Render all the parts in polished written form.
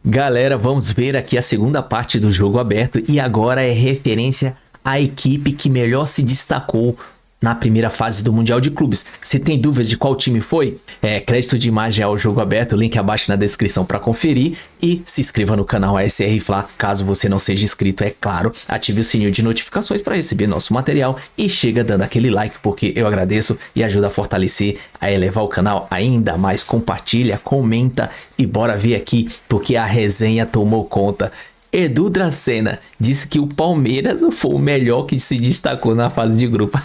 Galera, vamos ver aqui a segunda parte do jogo aberto e agora é referência à equipe que melhor se destacou na primeira fase do Mundial de Clubes. Se tem dúvida de qual time foi, crédito de imagem ao jogo aberto, link abaixo na descrição para conferir e se inscreva no canal ASR Fla, caso você não seja inscrito, é claro, ative o sininho de notificações para receber nosso material e chega dando aquele like porque eu agradeço e ajuda a fortalecer, a elevar o canal ainda mais, compartilha, comenta e bora ver aqui porque a resenha tomou conta. Edu Dracena disse que o Palmeiras foi o melhor que se destacou na fase de grupo.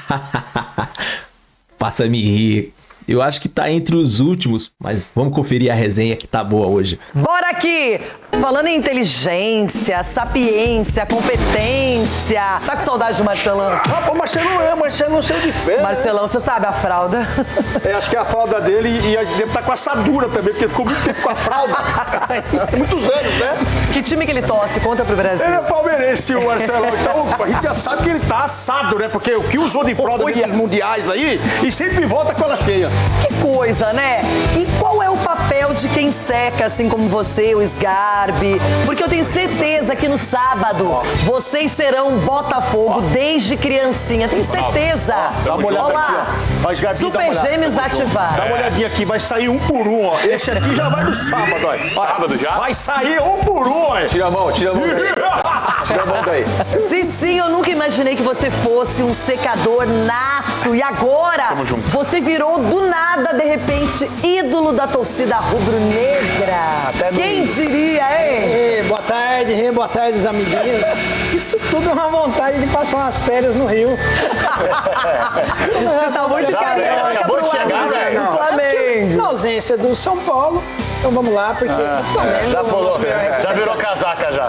Faça-me rir. Eu acho que tá entre os últimos, mas vamos conferir a resenha que tá boa hoje. Bora aqui! Falando em inteligência, sapiência, competência. Tá com saudade do Marcelão? O Marcelão saiu de férias. Marcelão, você sabe a fralda? Acho que é a fralda dele e deve estar com assadura também, porque ele ficou muito tempo com a fralda. Muitos anos, né? Que time que ele torce? Conta pro Brasil. Ele é palmeirense, o Marcelão. Então, a gente já sabe que ele tá assado, né? Porque o que usou de fralda nesses mundiais aí, e sempre volta com ela cheia. Que coisa, né? E qual é o papel de quem seca, assim como você, o Sgarbi? Porque eu tenho certeza que no sábado vocês serão Botafogo desde criancinha. Tenho certeza. Dá uma olhada Olá. aqui, ó. Mas, Gabi, Super Gêmeos ativar. Dá uma olhadinha aqui, vai sair um por um, ó. Esse aqui já vai no sábado, ó. Sábado já? Vai sair um por um, ó. Tira a mão daí. Tira a mão daí. Sim, eu nunca imaginei que você fosse um secador nato. E agora, Tamo junto. você virou do nada, de repente, ídolo da torcida rubro-negra. Quem diria, hein? Boa tarde, os amiguinhos. Isso tudo é uma vontade de passar umas férias no Rio. Você tá muito carioca acabou de pro chegar, lado velho. do Flamengo. Na ausência do São Paulo, então vamos lá, porque o Flamengo... Já pulou, já virou casaca já.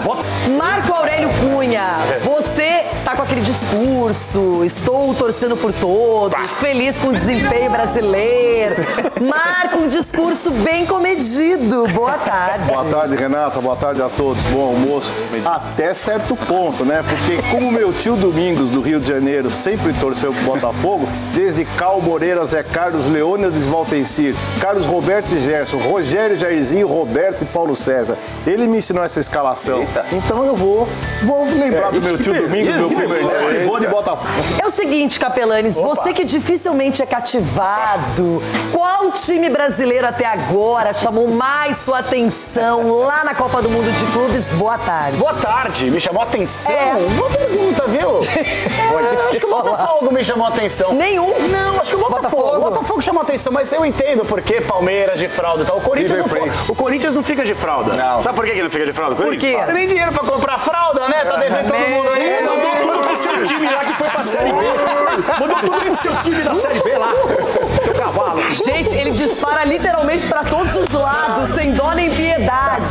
Marco Aurélio Cunha, você tá com aquele discurso, estou torcendo por todos, feliz com o desempenho brasileiro. Marco, um discurso bem comedido. Boa tarde. Boa tarde, Renata. Boa tarde a todos. Bom almoço. Até certo ponto, né? Porque como meu tio Domingos, do Rio de Janeiro, sempre torceu pro Botafogo, desde Cal Moreira, Zé Carlos, Leônidas Valtencir, Carlos Roberto e Gerson, Rogério Jairzinho, Roberto e Paulo César. Ele me ensinou essa escalação. Eita. Então eu vou lembrar do meu tio Domingos, meu primo Ernesto, e vou de Botafogo. É o seguinte, Capelanes, você que dificilmente é cativado, qual time brasileiro até agora chamou mais sua atenção lá na Copa do Mundo de Clubes? Boa tarde. Boa tarde, me chamou a atenção. É. Boa pergunta, viu? Acho que o Botafogo me chamou a atenção. Nenhum? Não, acho que o Botafogo. O Botafogo chamou a atenção, mas eu entendo porque Palmeiras de fralda e tal. O Corinthians não fica de fralda. Não. Sabe por que ele não fica de fralda? Por quê? Não tem nem dinheiro pra comprar fralda, né? Tá devendo todo mundo aí. Mandou tudo pro seu time lá que foi pra Série B. Mandou tudo pro seu time da Série B lá. Seu cavalo. Gente, ele dispara literalmente pra todos os lados, sem dó nem piedade.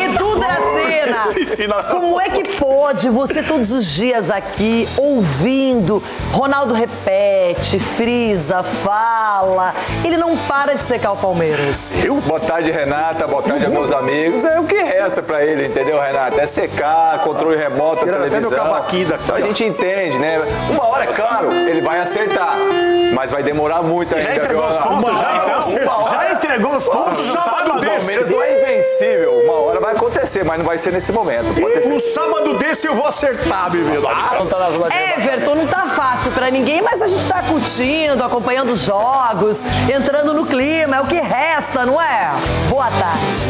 Edu Dracena, como é que pode você todos os dias aqui ouvindo Ronaldo repete, frisa, fala, ele não para de secar o Palmeiras? Boa tarde, Renata. Boa tarde, meus amigos. É o que resta pra ele, entendeu, Renata? É secar, controle remoto, Tira até televisão. meu cavaquinho daqui, Então a gente entende, né? Uma hora, é claro, ele vai acertar, mas vai demorar muito ainda. Já entregou os pontos, já entregou os pontos. Um sábado O desse. Palmeiras não é invencível. Uma hora vai acontecer, mas não vai ser nesse momento. Pode ter Um certeza. sábado desse eu vou acertar, bebê. Não tá na zona de Everton, não tá fácil pra ninguém, mas a gente tá curtindo, acompanhando os jogos, entrando no clima, é o que resta, não é? Boa tarde.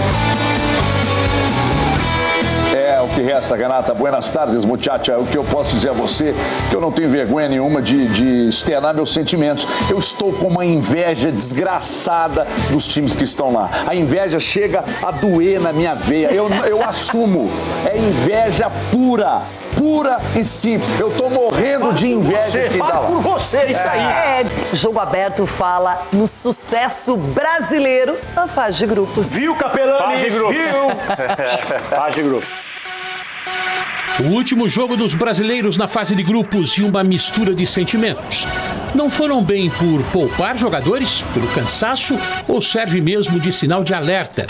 É o que resta, Renata. Buenas tardes, muchacha. O que eu posso dizer a você, que eu não tenho vergonha nenhuma de externar meus sentimentos. Eu estou com uma inveja desgraçada dos times que estão lá. A inveja chega a doer na minha veia. Eu assumo. É inveja pura. Pura e simples. Eu tô morrendo de inveja de quem tá Fala lá. por você, isso aí. Jogo Aberto fala no sucesso brasileiro na fase de grupos. Viu, Capelanes? Fase de grupos. Viu? Fase de grupo. O último jogo dos brasileiros na fase de grupos e uma mistura de sentimentos. Não foram bem por poupar jogadores, pelo cansaço ou serve mesmo de sinal de alerta?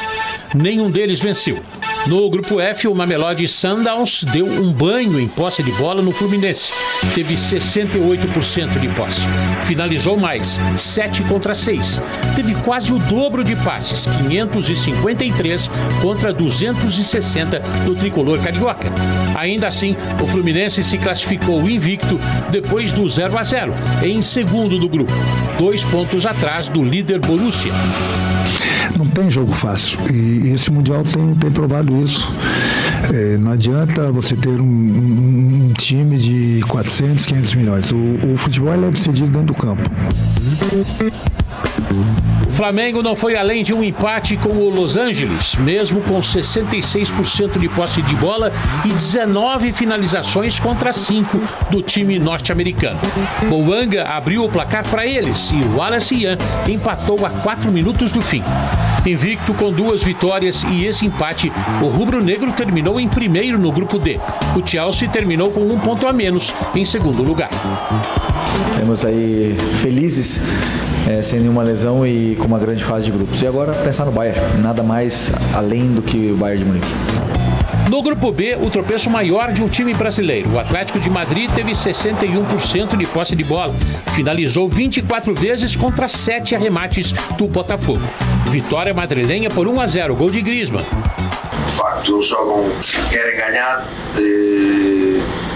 nenhum deles venceu. No grupo F, o Mamelodi Sundowns deu um banho em posse de bola no Fluminense. Teve 68% de posse. Finalizou mais, 7 contra 6. Teve quase o dobro de passes, 553 contra 260 do tricolor carioca. Ainda assim, o Fluminense se classificou invicto depois do 0-0, em segundo do grupo, 2 pontos atrás do líder Borussia. Não tem jogo fácil e esse Mundial tem provado isso. Não adianta você ter um time de 400, 500 milhões. O futebol é decidido dentro do campo. O Flamengo não foi além de um empate com o Los Angeles, mesmo com 66% de posse de bola e 19 finalizações contra 5 do time norte-americano. Boanga abriu o placar para eles e o Wallace Ian empatou a 4 minutos do fim. Invicto com 2 vitórias e esse empate, o rubro-negro terminou em primeiro no grupo D. O Chelsea terminou com 1 ponto a menos em segundo lugar. Saímos aí felizes, sem nenhuma lesão e com uma grande fase de grupos. E agora pensar no Bayern, nada mais além do que o Bayern de Munique. No grupo B, o tropeço maior de um time brasileiro. O Atlético de Madrid teve 61% de posse de bola. Finalizou 24 vezes contra 7 arremates do Botafogo. Vitória madrilenha por 1-0, gol de Griezmann. De facto, eles jogam, querem ganhar,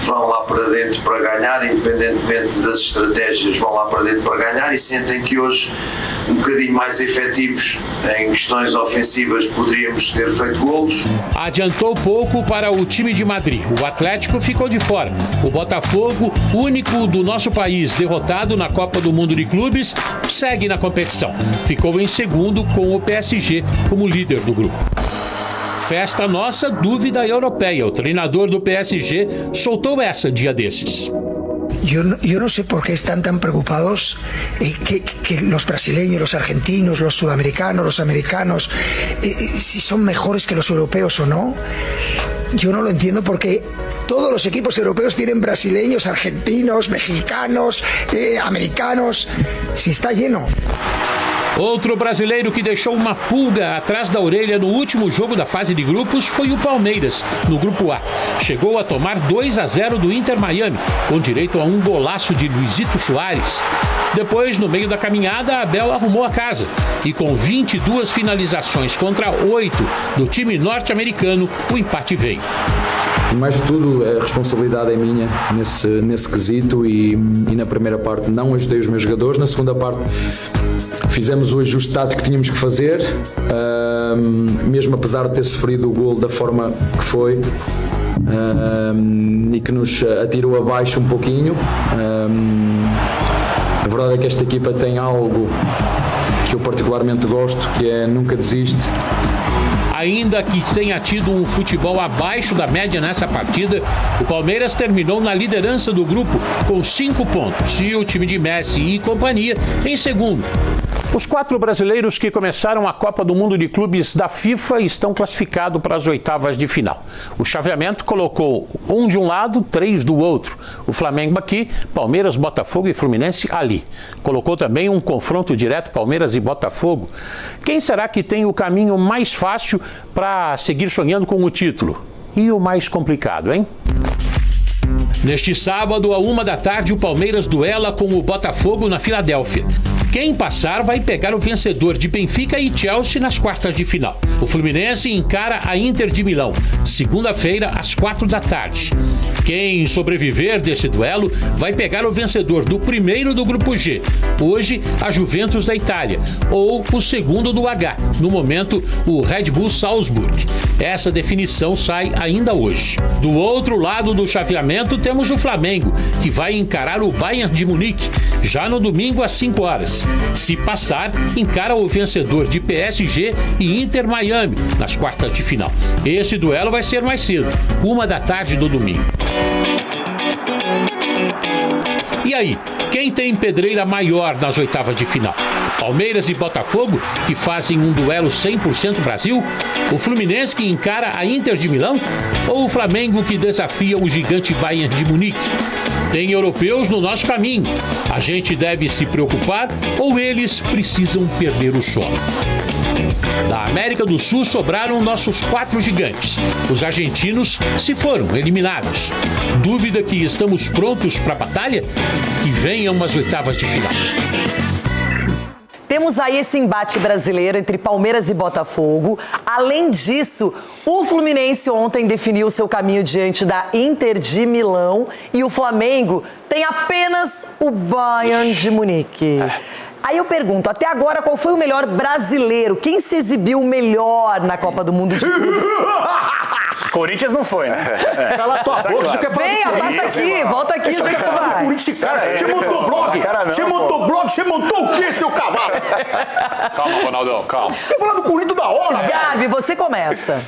vão lá para dentro para ganhar, independentemente das estratégias, vão lá para dentro para ganhar e sentem que hoje, um bocadinho mais efetivos em questões ofensivas, poderíamos ter feito golos. Adiantou pouco para o time de Madrid. O Atlético ficou de fora. O Botafogo, único do nosso país derrotado na Copa do Mundo de Clubes, segue na competição. Ficou em segundo com o PSG como líder do grupo. Festa nossa, dúvida europeia. O treinador do PSG soltou essa dia desses. Yo no sé por qué están tan preocupados que los brasileños, los argentinos, los sudamericanos, los americanos, si son mejores que los europeos o no. Yo no lo entiendo porque todos los equipos europeos tienen brasileños, argentinos, mexicanos, americanos. Si está lleno. Outro brasileiro que deixou uma pulga atrás da orelha no último jogo da fase de grupos foi o Palmeiras, no grupo A. Chegou a tomar 2-0 do Inter Miami, com direito a um golaço de Luizito Soares. Depois, no meio da caminhada, Abel arrumou a casa e com 22 finalizações contra 8 do time norte-americano, o empate veio. Mais de tudo, a responsabilidade é minha nesse quesito e na primeira parte não ajudei os meus jogadores, na segunda parte fizemos o ajuste tático que tínhamos que fazer, mesmo apesar de ter sofrido o gol da forma que foi e que nos atirou abaixo um pouquinho. A verdade é que esta equipa tem algo que eu particularmente gosto, que é nunca desiste. Ainda que tenha tido um futebol abaixo da média nessa partida, o Palmeiras terminou na liderança do grupo com 5 pontos e o time de Messi e companhia em segundo. Os 4 brasileiros que começaram a Copa do Mundo de Clubes da FIFA estão classificados para as oitavas de final. O chaveamento colocou um de um lado, 3 do outro. O Flamengo aqui, Palmeiras, Botafogo e Fluminense ali. Colocou também um confronto direto Palmeiras e Botafogo. Quem será que tem o caminho mais fácil para seguir sonhando com o título? E o mais complicado, hein? Neste sábado, à 13h, o Palmeiras duela com o Botafogo na Filadélfia. Quem passar vai pegar o vencedor de Benfica e Chelsea nas quartas de final. O Fluminense encara a Inter de Milão, segunda-feira, às 16h. Quem sobreviver desse duelo vai pegar o vencedor do primeiro do grupo G, hoje a Juventus da Itália, ou o segundo do H, no momento o Red Bull Salzburg. Essa definição sai ainda hoje. Do outro lado do chaveamento temos o Flamengo, que vai encarar o Bayern de Munique, já no domingo às 5h. Se passar, encara o vencedor de PSG e Inter Miami nas quartas de final. Esse duelo vai ser mais cedo, 13h do domingo. E aí, quem tem pedreira maior nas oitavas de final? Palmeiras e Botafogo, que fazem um duelo 100% Brasil? O Fluminense, que encara a Inter de Milão? Ou o Flamengo, que desafia o gigante Bayern de Munique? Tem europeus no nosso caminho. A gente deve se preocupar ou eles precisam perder o sono? Da América do Sul sobraram nossos 4 gigantes. Os argentinos se foram eliminados. Dúvida que estamos prontos para a batalha? Que venham umas oitavas de final. Temos aí esse embate brasileiro entre Palmeiras e Botafogo. Além disso, o Fluminense ontem definiu seu caminho diante da Inter de Milão e o Flamengo tem apenas o Bayern de Munique. Aí eu pergunto, até agora qual foi o melhor brasileiro? Quem se exibiu melhor na Copa do Mundo de Clubes? Corinthians não foi, né? Cala tua boca, você quer falar Venha, passa aqui, volta aqui. Você quer falar do Corinthians, cara? Você montou blog? Você montou blog? Você montou o quê, seu cavalo? Calma, Ronaldão, calma. Quer falar do Corinthians da hora? Garbi, você começa.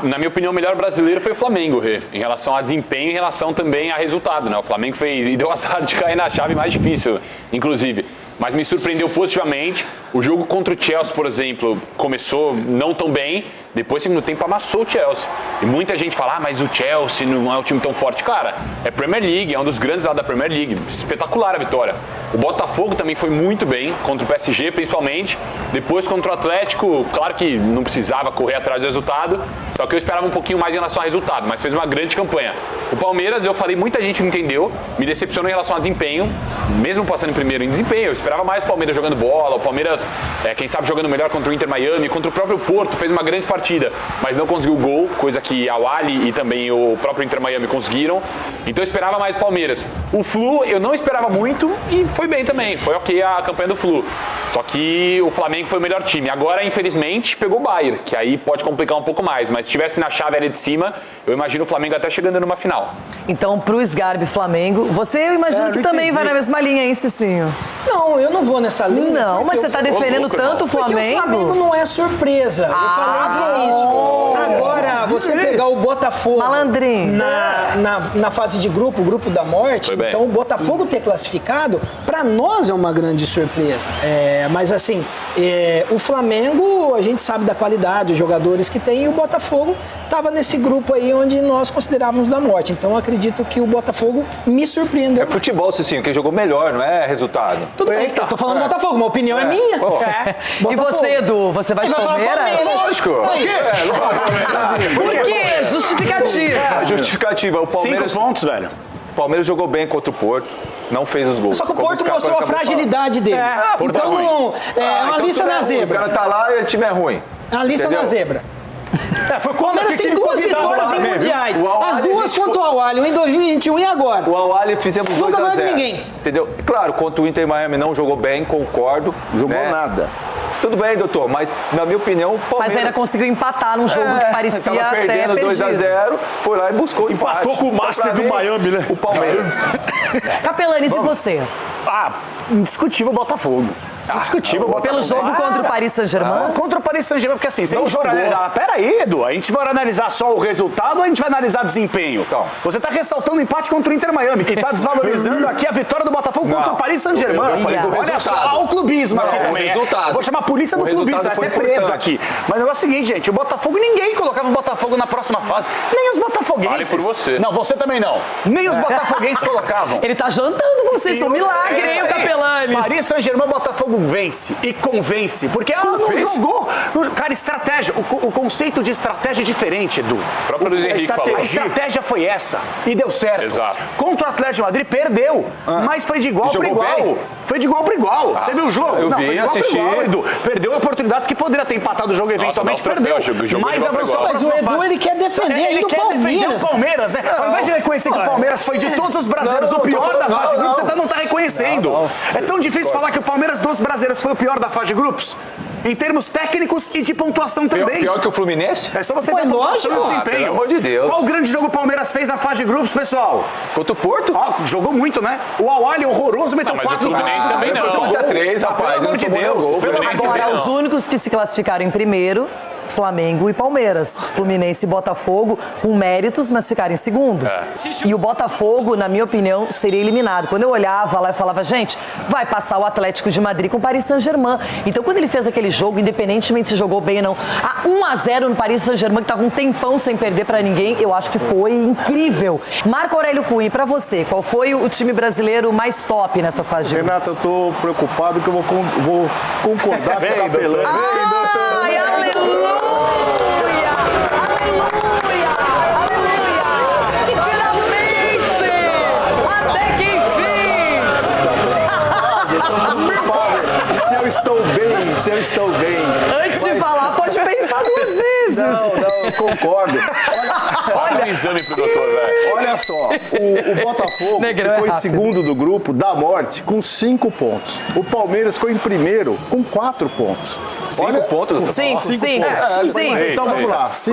Na minha opinião, o melhor brasileiro foi o Flamengo, Rê, em relação a desempenho e em relação também a resultado, né? O Flamengo fez e deu azar de cair na chave mais difícil, inclusive. Mas me surpreendeu positivamente. O jogo contra o Chelsea, por exemplo, começou não tão bem. Depois, segundo tempo, amassou o Chelsea. E muita gente fala, mas o Chelsea não é um time tão forte. Cara, é Premier League, é um dos grandes lá da Premier League. Espetacular a vitória. O Botafogo também foi muito bem, contra o PSG principalmente. Depois contra o Atlético, claro que não precisava correr atrás do resultado, só que eu esperava um pouquinho mais em relação ao resultado, mas fez uma grande campanha. O Palmeiras, eu falei, muita gente não entendeu, me decepcionou em relação ao desempenho, mesmo passando em primeiro em desempenho. Eu esperava mais o Palmeiras jogando bola, o Palmeiras, quem sabe, jogando melhor contra o Inter Miami, contra o próprio Porto, fez uma grande partida, mas não conseguiu o gol, coisa que a Wally e também o próprio Inter Miami conseguiram. Então eu esperava mais o Palmeiras. O Flu, eu não esperava muito e foi bem também, foi ok a campanha do Flu. Só que o Flamengo foi o melhor time. Agora, infelizmente, pegou o Bayern, que aí pode complicar um pouco mais. Mas se estivesse na chave ali de cima, eu imagino o Flamengo até chegando numa final. Então, pro Sgarbi Flamengo, você eu imagino que também vai na mesma linha, hein, Cicinho? Não, eu não vou nessa linha. Não, mas você tá defendendo tanto o Flamengo. Porque o Flamengo não é surpresa. Eu falei do início. Agora, você pegar o Botafogo Malandrinho. Na fase de grupo, o grupo da morte, então o Botafogo ter classificado, pra nós é uma grande surpresa. Mas assim, o Flamengo, a gente sabe da qualidade, os jogadores que tem, e o Botafogo estava nesse grupo aí onde nós considerávamos da morte. Então eu acredito que o Botafogo me surpreendeu. É futebol, Cicinho, quem jogou melhor, não é resultado. Tudo bem, eu tô falando Botafogo, uma opinião é minha. E você, Edu, você vai de Palmeiras? Lógico. Por quê? Justificativa. Justificativa. O Palmeiras, 5 pontos, velho. O Palmeiras jogou bem contra o Porto, não fez os gols. Só que o Porto mostrou a fragilidade dele. Então não, é uma lista na zebra. O cara tá lá e o time é ruim. É uma lista na zebra. Foi o Palmeiras tem 2 vitórias em mundiais. As 2 contra o Al-Ahly, um em 2021 e agora. O Al-Ahly fizemos 2-0. Nunca ganhou de ninguém. Entendeu? Claro, contra o Inter Miami não jogou bem, concordo. Jogou nada. Tudo bem, doutor, mas na minha opinião o Palmeiras... Mas ainda conseguiu empatar num jogo que parecia tava até perdendo 2-0, foi lá e buscou o empate. Empatou com o Master do Miami, né? O Palmeiras. Capelanes, e você? Indiscutível o Botafogo. Indiscutível. Pelo jogo contra o Paris Saint-Germain? Contra o Paris Saint-Germain, porque assim, se a Não gente for jogou. analisar... Peraí, Edu, a gente vai analisar só o resultado ou a gente vai analisar desempenho? Então. Você tá ressaltando o empate contra o Inter Miami, que tá desvalorizando aqui a vitória do Botafogo contra o Paris Saint-Germain. Eu falei do Olha resultado. só, o clubismo aqui Não, também. o resultado. Vou chamar a polícia do O clubismo, vai resultado ser foi preso importante. aqui. Mas o negócio é o seguinte, gente, o Botafogo, ninguém colocava o Botafogo na próxima fase. Nem os botafoguenses. Fale por você. Não, você também não. Nem os botafoguenses colocavam. Ele tá jantando vocês, são milagre, hein, o Capelanes? Paris Saint-Germain, Botafogo vence e convence. Porque não jogou. Cara, estratégia. O conceito de estratégia é diferente, Edu. O próprio Luiz Henrique falou. A estratégia foi essa e deu certo. Exato. Contra o Atlético de Madrid, perdeu. Mas foi de igual para igual. bem? Foi de igual para igual. Você viu o jogo? Eu não, vi, foi de igual assisti. pra igual, Edu. Perdeu oportunidades que poderia ter empatado o jogo eventualmente. dá o Perdeu. troféu, jogou Mas de igual pra avançou igual. pra Mas o próxima Edu, fase. ele quer defender Ele ainda o quer defender Palmeiras. o Palmeiras, né? Ao invés de reconhecer que o Palmeiras foi de todos os brasileiros Não, o pior tô da falando- fase de não, grupos, não. você não tá reconhecendo. É tão difícil falar que o Palmeiras dos brasileiros foi o pior da fase de grupos? Em termos técnicos e de pontuação também. Pior que o Fluminense? É só você Pô, ver a pontuação lógico. e o desempenho. Pelo amor de Deus. Qual grande jogo o Palmeiras fez na fase de grupos, pessoal? Contra o Porto? Jogou muito, né? O Al-Ahly horroroso, meteu Não, mas 4 o Fluminense também não. 3, rapaz. Pelo amor de não tomou Deus. gol. Fluminense Agora, também os não. únicos que se classificaram em primeiro Flamengo e Palmeiras. Fluminense e Botafogo com méritos, mas ficaram em segundo. E o Botafogo, na minha opinião, seria eliminado. Quando eu olhava lá, eu falava, gente, vai passar o Atlético de Madrid com o Paris Saint-Germain. Então, quando ele fez aquele jogo, independentemente se jogou bem ou não, a 1-0 no Paris Saint-Germain, que estava um tempão sem perder para ninguém, eu acho que foi incrível. Marco Aurélio Cunha, para você, qual foi o time brasileiro mais top nessa fase de grupos? Renata, eu tô preocupado que eu vou concordar com a Capelã. Ai, aleluia! Aleluia! Aleluia! Finalmente! Até que enfim! Se eu estou bem. Antes de falar, pode pensar 2 vezes. Não, eu concordo. Olha um exame pro doutor, velho. Olha só, o Botafogo ficou em segundo do grupo da morte com 5 pontos. O Palmeiras ficou em primeiro com 4 pontos. 5 pontos? 5 pontos. Então vamos lá. É isso.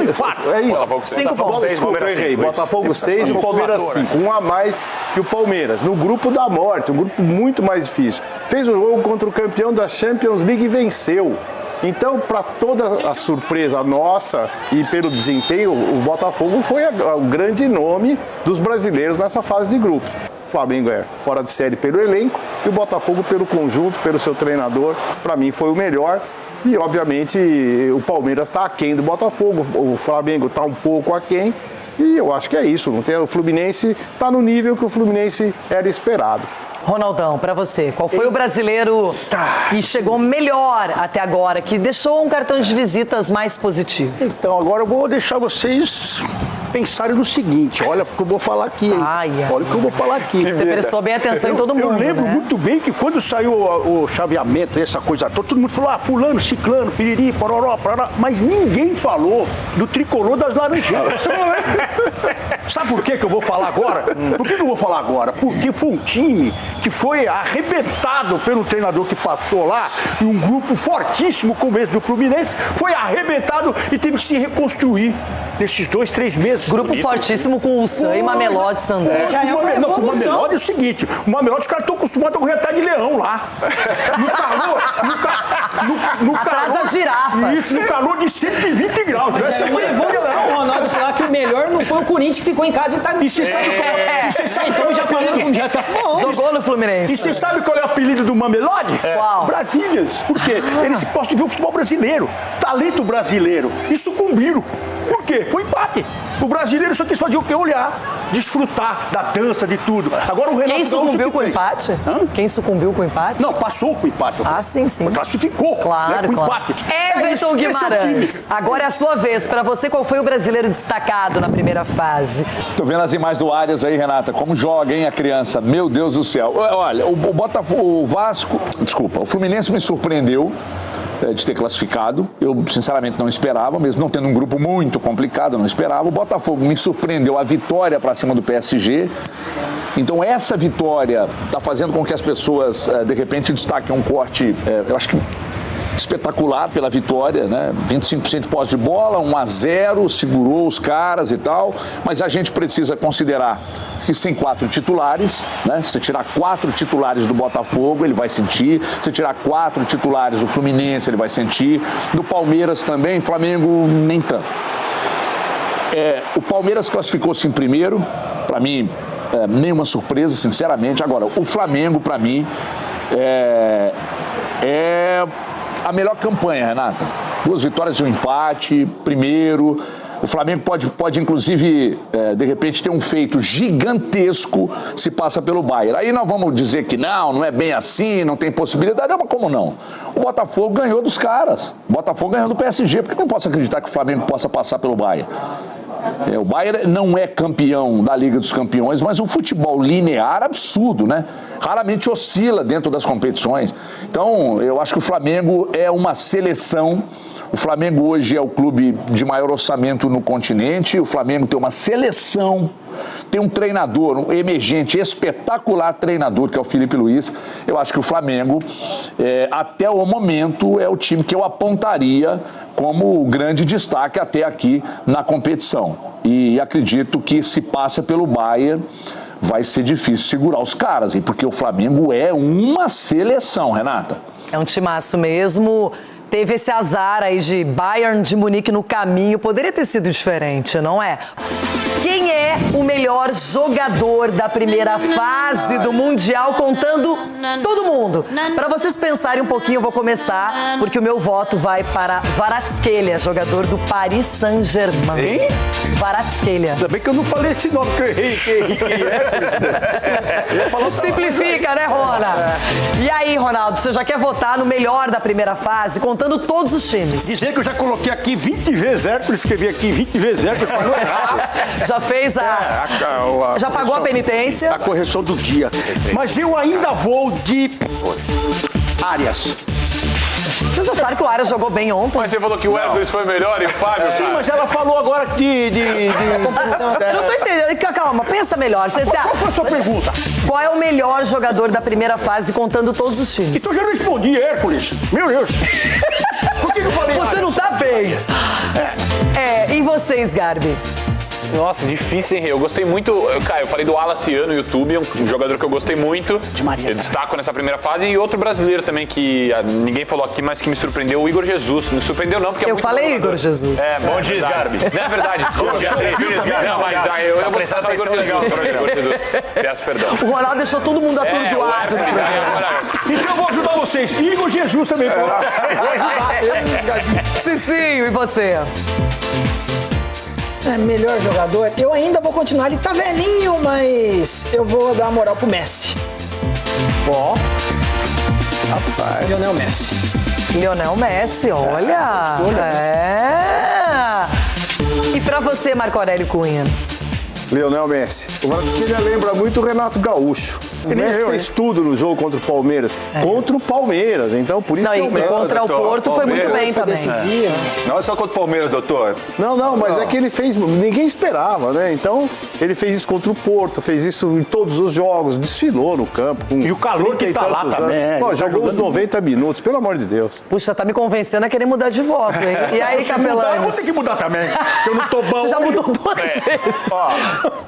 5 pontos. Desculpa, eu errei. Botafogo 6 e o Palmeiras 5. Um a mais que o Palmeiras. No grupo da morte, um grupo muito mais difícil. Fez o jogo contra o campeão da Champions League e venceu. Então, para toda a surpresa nossa e pelo desempenho, o Botafogo foi o grande nome dos brasileiros nessa fase de grupos. O Flamengo é fora de série pelo elenco e o Botafogo pelo conjunto, pelo seu treinador, para mim foi o melhor. E, obviamente, o Palmeiras está aquém do Botafogo, o Flamengo está um pouco aquém. E eu acho que é isso. O Fluminense está no nível que o Fluminense era esperado. Ronaldão, pra você, qual foi o brasileiro que chegou melhor até agora, que deixou um cartão de visitas mais positivo? Então, agora eu vou deixar vocês pensarem no seguinte, olha o que eu vou falar aqui, hein? Olha o que eu vou falar aqui. Você prestou bem atenção em todo mundo, Eu lembro muito bem que quando saiu o chaveamento, essa coisa toda, todo mundo falou, fulano, ciclano, piriri, pororó, pororó, mas ninguém falou do tricolor das Laranjeiras. Sabe por que eu vou falar agora? Por que eu vou falar agora? Porque foi um time que foi arrebentado pelo treinador que passou lá, e um grupo fortíssimo como esse do Fluminense, foi arrebentado e teve que se reconstruir nesses 2, 3 meses. Grupo fortíssimo com o Sam e Mamelodi Sandré. Não, com o Mamelodi é o seguinte, o Mamelodi, os caras estão acostumados a correr atrás de leão lá. No calor, atrás das girafas. Isso, no calor de 120 graus. Mas é uma evolução, o Ronaldo falar que o melhor não foi o Corinthians que ficou em casa e tá... E você sabe qual é? Você sabe então já falando, já tá bom. Jogou no Fluminense. E você sabe qual é o apelido do Mamelodi? Qual? Brasílias. Por quê? Eles gostam de ver o futebol brasileiro, talento brasileiro. E sucumbiram. Por quê? Foi empate. O brasileiro só quis fazer o quê? Olhar, desfrutar da dança, de tudo. Agora o Renato Quem sucumbiu com o empate? Quem sucumbiu com o empate? Não, passou com o empate. Sim. Classificou. Claro, com claro. empate. Everton Guimarães. Agora é a sua vez. Pra você, qual foi o brasileiro destacado na primeira fase? Tô vendo as imagens do Arias aí, Renata. Como joga, hein, a criança? Meu Deus do céu. Olha, o Botafogo, o Fluminense me surpreendeu de ter classificado. Eu, sinceramente, não esperava, mesmo não tendo um grupo muito complicado, não esperava. O Botafogo me surpreendeu a vitória para cima do PSG. Então, essa vitória está fazendo com que as pessoas, de repente, destaquem um corte, eu acho que espetacular pela vitória, né? 25% de posse de bola, 1-0, segurou os caras e tal, mas a gente precisa considerar que sem 4 titulares, né? Se tirar 4 titulares do Botafogo, ele vai sentir, se tirar 4 titulares do Fluminense, ele vai sentir, do Palmeiras também, Flamengo nem tanto. O Palmeiras classificou-se em primeiro, para mim, nenhuma surpresa, sinceramente. Agora, o Flamengo, para mim, é a melhor campanha, Renata. 2 vitórias e um empate, primeiro. O Flamengo pode inclusive, de repente, ter um feito gigantesco se passa pelo Bayern. Aí nós vamos dizer que não é bem assim, não tem possibilidade. Mas como não? O Botafogo ganhou dos caras. O Botafogo ganhou do PSG. Por que eu não posso acreditar que o Flamengo possa passar pelo Bayern? O Bayern não é campeão da Liga dos Campeões, mas um futebol linear absurdo, né? Raramente oscila dentro das competições. Então, eu acho que o Flamengo é uma seleção. O Flamengo hoje é o clube de maior orçamento no continente. O Flamengo tem uma seleção, tem um treinador, um emergente, espetacular treinador, que é o Felipe Luiz. Eu acho que o Flamengo, até o momento, é o time que eu apontaria como o grande destaque até aqui na competição. E acredito que se passa pelo Bayern, vai ser difícil segurar os caras, porque o Flamengo é uma seleção, Renata. É um timaço mesmo. teve esse azar aí de Bayern de Munique no caminho. Poderia ter sido diferente, não é? Quem é o melhor jogador da primeira fase do Mundial, contando todo mundo? Para vocês pensarem um pouquinho, eu vou começar, porque o meu voto vai para Kvaratskhelia, jogador do Paris Saint-Germain. Hein? Kvaratskhelia. Ainda bem que eu não falei esse nome, porque eu errei. Simplifica, né, Rona? E aí, Ronaldo, você já quer votar no melhor da primeira fase, contando todos os times? Dizer que eu já coloquei aqui 20 vezes Hércules, escrevi aqui 20 vezes Hércules, falou errado. Já fez já pagou a penitência? A correção do dia. Mas eu ainda vou de Arias. Vocês acharam que o Arias jogou bem ontem? Mas você falou que o Hércules foi melhor e o Fábio... Sim, mas ela falou agora Eu não tô entendendo. Calma, pensa melhor. Qual foi a sua pergunta? Qual é o melhor jogador da primeira fase, contando todos os times? Então eu já respondi, Hércules. Meu Deus. Por que eu falei Você não tá bem. E vocês, Garbi? Nossa, difícil, hein, Rê? Eu gostei muito... Cara, eu falei do Alaciano no YouTube, um jogador que eu gostei muito. De Maria. Eu destaco nessa primeira fase. E outro brasileiro também que ninguém falou aqui, mas que me surpreendeu, o Igor Jesus. Não me surpreendeu não, porque eu falei Igor Jesus. Bom dia, Garbi. Não é verdade, desculpa. Não, mas eu vou prestar atenção legal. Igor Jesus. Peço perdão. O Ronaldo deixou todo mundo atordoado. Então eu vou ajudar vocês. Igor Jesus também. Vou ajudar. Cicinho, e você? Melhor jogador, eu ainda vou continuar, ele tá velhinho, mas eu vou dar uma moral pro Messi. Rapaz. Lionel Messi. Lionel Messi, olha. E pra você, Marco Aurélio Cunha? Lionel Messi. O Kvaratskhelia lembra muito o Renato Gaúcho. O Messi fez tudo no jogo contra o Palmeiras. Contra o Palmeiras, então por isso que é o Messi. Contra o Porto foi muito bem também. Não é só contra o Palmeiras, doutor. Não, mas é que ele fez... Ninguém esperava, né? Então, ele fez isso contra o Porto, fez isso em todos os jogos, desfilou no campo. E o calor que tá lá também. Jogou uns 90 minutos, pelo amor de Deus. Puxa, tá me convencendo a querer mudar de voto, hein? E aí, Capelani? Eu vou ter que mudar também, porque eu não tô bom. Você já mudou 2 vezes.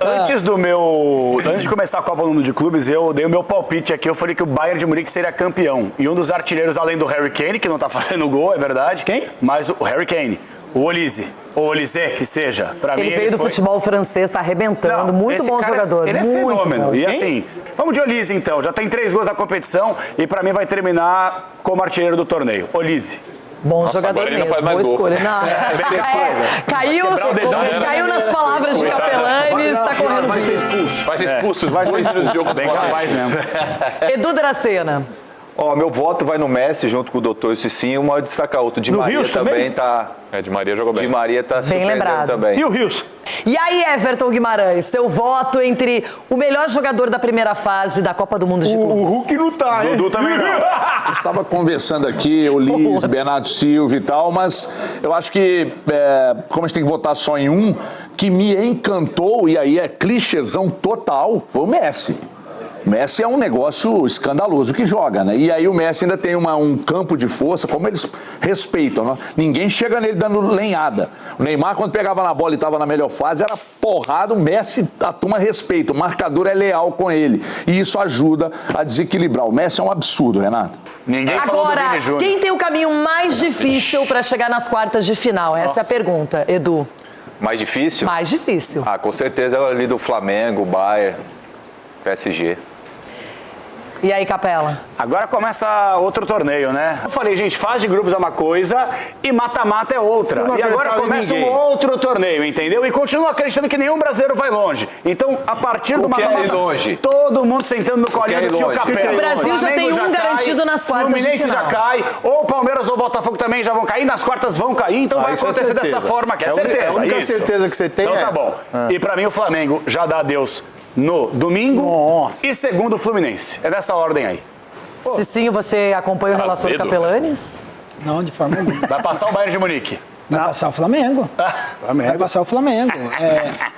Antes de começar a Copa do Mundo de Clubes, eu dei o meu palpite aqui. Eu falei que o Bayern de Munique seria campeão. E um dos artilheiros, além do Harry Kane, que não tá fazendo gol, é verdade. Quem? Mas o Harry Kane. O Olise. Ou Olise, que seja. Pra mim, ele veio do futebol francês, tá arrebentando. Muito bom jogador. Ele é fenômeno. Bom. E assim, vamos de Olise então. Já tem 3 gols na competição e pra mim vai terminar como artilheiro do torneio. Olise. Bom jogador mesmo, boa escolha. Caiu nas palavras de Capelani, está correndo. Vai ser expulso. Vai ser expulso. Vai ser expulso. Jogo bem capaz mesmo. Edu Dracena. Meu voto vai no Messi junto com o doutor Cicinho, mas destacar outro. Di Maria também tá... Di Maria jogou bem. Di Maria tá surpreendendo também. E o Rios? E aí, Everton Guimarães, seu voto entre o melhor jogador da primeira fase da Copa do Mundo de Clubes? O Hulk não tá, hein? Dudu também não. Eu estava conversando aqui, Ulisses, Bernardo Silva e tal, mas eu acho que, como a gente tem que votar só em um, que me encantou, e aí é clichêzão total, foi o Messi. O Messi é um negócio escandaloso que joga, né? E aí o Messi ainda tem um campo de força, como eles respeitam, né? Ninguém chega nele dando lenhada. O Neymar, quando pegava na bola e estava na melhor fase, era porrada. O Messi, a turma respeita, o marcador é leal com ele. E isso ajuda a desequilibrar. O Messi é um absurdo, Renato. Ninguém falou do Vini Júnior. Quem tem o caminho mais difícil para chegar nas quartas de final? Essa é a pergunta, Edu. Mais difícil? Mais difícil. Com certeza é ali do Flamengo, Bayern, PSG. E aí, Capela? Agora começa outro torneio, né? Eu falei, gente, fase de grupos é uma coisa e mata-mata é outra. E agora começa um outro torneio, entendeu? E continuo acreditando que nenhum brasileiro vai longe. Então, a partir do mata-mata, todo mundo sentando no colinho do tio Capela. O Brasil já tem um garantido nas quartas de final. Fluminense já cai, ou o Palmeiras ou o Botafogo também já vão cair, nas quartas vão cair, então vai acontecer dessa forma, que é certeza. A única certeza que você tem então tá bom. E pra mim o Flamengo já dá adeus no domingo e segundo o Fluminense. É nessa ordem aí. Cicinho, você acompanha o relator Capelanes? Não, de forma alguma. Vai passar o Bayern de Munique. Vai passar o Flamengo. Vai passar o Flamengo.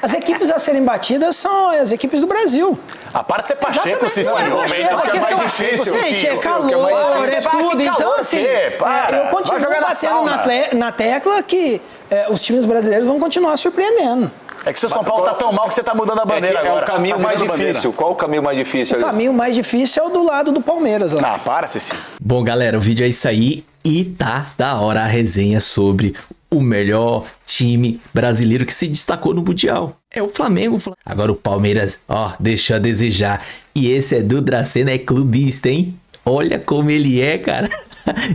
As equipes a serem batidas são as equipes do Brasil. A parte de ser Pacheco, Cicinho. É mais difícil. Gente, é calor, é tudo. Então, assim, eu continuo batendo na tecla que os times brasileiros vão continuar surpreendendo. É que o São Paulo tá tão mal que você tá mudando a bandeira agora. É o caminho mais difícil. Qual o caminho mais difícil? O caminho mais difícil é o do lado do Palmeiras. Para, Cicinho. Bom, galera, o vídeo é isso aí. E tá da hora a resenha sobre o melhor time brasileiro que se destacou no Mundial. É o Flamengo. Agora o Palmeiras, ó, deixou a desejar. E esse Edu Dracena é clubista, hein? Olha como ele é, cara.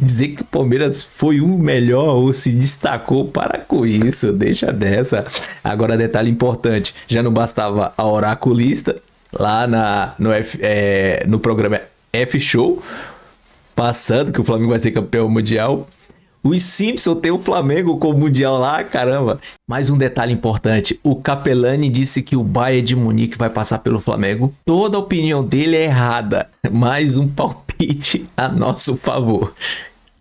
Dizer que o Palmeiras foi o melhor ou se destacou, para com isso, deixa dessa. Agora, detalhe importante, já não bastava a oraculista lá no programa F-Show, passando que o Flamengo vai ser campeão mundial. Os Simpsons tem o Flamengo com o Mundial lá, caramba. Mais um detalhe importante, o Capelani disse que o Bayern de Munique vai passar pelo Flamengo. Toda a opinião dele é errada. Mais um palpite a nosso favor.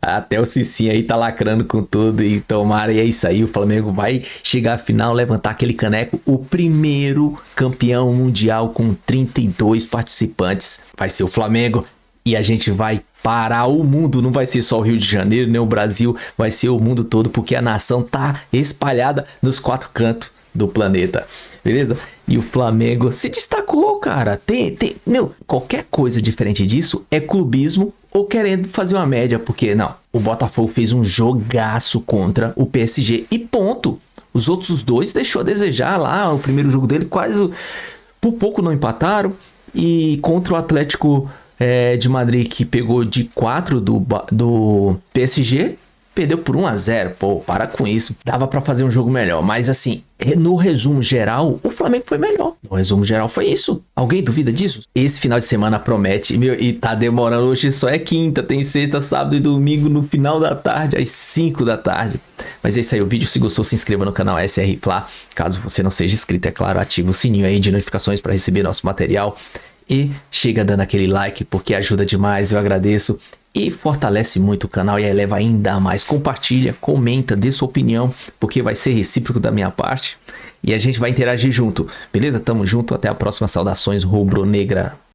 Até o Cicinho aí tá lacrando com tudo e tomara, e é isso aí, o Flamengo vai chegar à final, levantar aquele caneco, o primeiro campeão mundial com 32 participantes. Vai ser o Flamengo e a gente vai parar o mundo, não vai ser só o Rio de Janeiro, nem o Brasil, vai ser o mundo todo, porque a nação tá espalhada nos 4 cantos do planeta, beleza? E o Flamengo se destacou, cara. Qualquer coisa diferente disso é clubismo ou querendo fazer uma média, porque não, o Botafogo fez um jogaço contra o PSG e ponto. Os outros dois deixou a desejar lá, o primeiro jogo dele quase por pouco não empataram, e contra o Atlético de Madrid, que pegou de 4 do PSG, perdeu por 1-0. Pô, para com isso. Dava pra fazer um jogo melhor. Mas assim, no resumo geral, o Flamengo foi melhor. No resumo geral foi isso. Alguém duvida disso? Esse final de semana promete. E tá demorando. Hoje só é quinta. Tem sexta, sábado e domingo no final da tarde, às 5 da tarde. Mas é isso aí o vídeo. Se gostou, se inscreva no canal SR Fla. Caso você não seja inscrito, é claro, ativa o sininho aí de notificações para receber nosso material. E chega dando aquele like, porque ajuda demais, eu agradeço. E fortalece muito o canal e eleva ainda mais. Compartilha, comenta, dê sua opinião, porque vai ser recíproco da minha parte. E a gente vai interagir junto, beleza? Tamo junto, até a próxima. Saudações rubro-negra.